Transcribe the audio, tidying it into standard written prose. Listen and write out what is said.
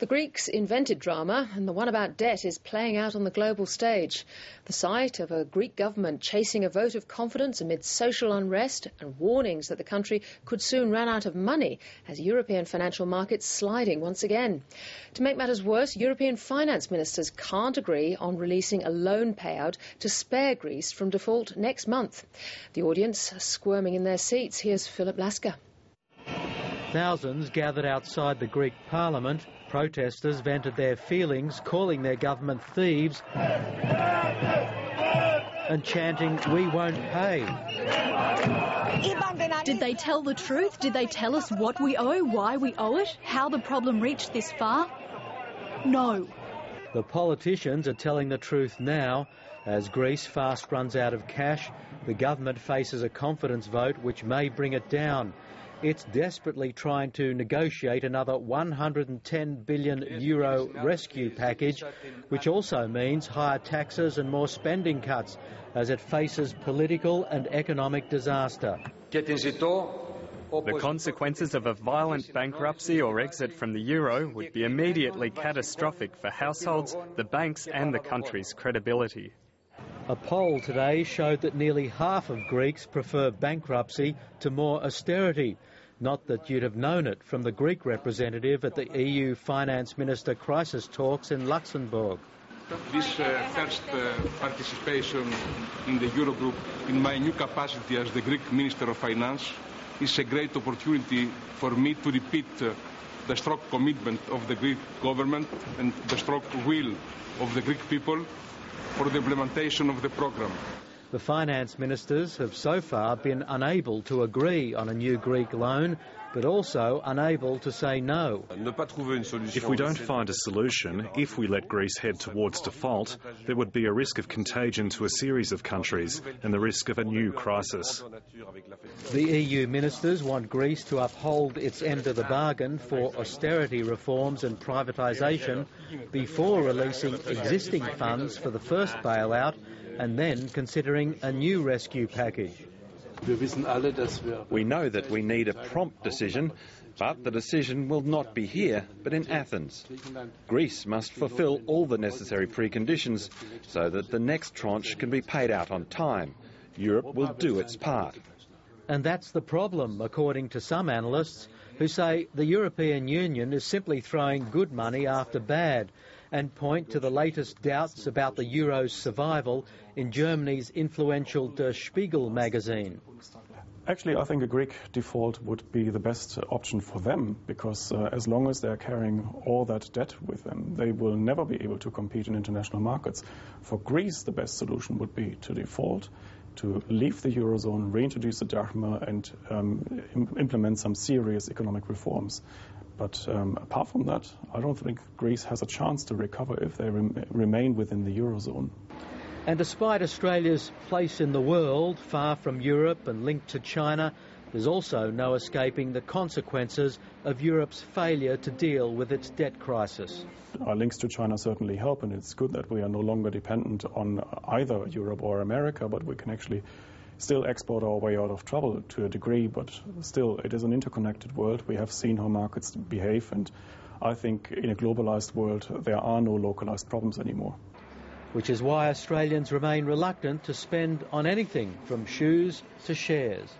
The Greeks invented drama, and the one about debt is playing out on the global stage. The sight of a Greek government chasing a vote of confidence amid social unrest and warnings that the country could soon run out of money has European financial markets sliding once again. To make matters worse, European finance ministers can't agree on releasing a loan payout to spare Greece from default next month. The audience are squirming in their seats. Here's Philip Lasker. Thousands gathered outside the Greek parliament. Protesters vented their feelings, calling their government thieves and chanting, "We won't pay." Did they tell the truth? Did they tell us what we owe, why we owe it, how the problem reached this far? No. The politicians are telling the truth now. As Greece fast runs out of cash, the government faces a confidence vote which may bring it down. It's desperately trying to negotiate another €110 billion rescue package, which also means higher taxes and more spending cuts as it faces political and economic disaster. The consequences of a violent bankruptcy or exit from the euro would be immediately catastrophic for households, the banks and the country's credibility. A poll today showed that nearly half of Greeks prefer bankruptcy to more austerity. Not that you'd have known it from the Greek representative at the EU Finance Minister crisis talks in Luxembourg. This first participation in the Eurogroup in my new capacity as the Greek Minister of Finance is a great opportunity for me to repeat the strong commitment of the Greek government and the strong will of the Greek people for the implementation of the programme. The finance ministers have so far been unable to agree on a new Greek loan, but also unable to say no. If we don't find a solution, if we let Greece head towards default, there would be a risk of contagion to a series of countries and the risk of a new crisis. The EU ministers want Greece to uphold its end of the bargain for austerity reforms and privatisation before releasing existing funds for the first bailout and then considering a new rescue package. We know that we need a prompt decision, but the decision will not be here, but in Athens. Greece must fulfil all the necessary preconditions so that the next tranche can be paid out on time. Europe will do its part. And that's the problem, according to some analysts, who say the European Union is simply throwing good money after bad, and point to the latest doubts about the euro's survival in Germany's influential Der Spiegel magazine. Actually, I think a Greek default would be the best option for them, because as long as they're carrying all that debt with them, they will never be able to compete in international markets. For Greece, the best solution would be to default, to leave the Eurozone, reintroduce the drachma and implement some serious economic reforms. But apart from that, I don't think Greece has a chance to recover if they remain within the Eurozone. And despite Australia's place in the world, far from Europe and linked to China, there's also no escaping the consequences of Europe's failure to deal with its debt crisis. Our links to China certainly help, and it's good that we are no longer dependent on either Europe or America, but we can actually still export our way out of trouble to a degree, but still it is an interconnected world. We have seen how markets behave, and I think in a globalized world there are no localized problems anymore. Which is why Australians remain reluctant to spend on anything from shoes to shares.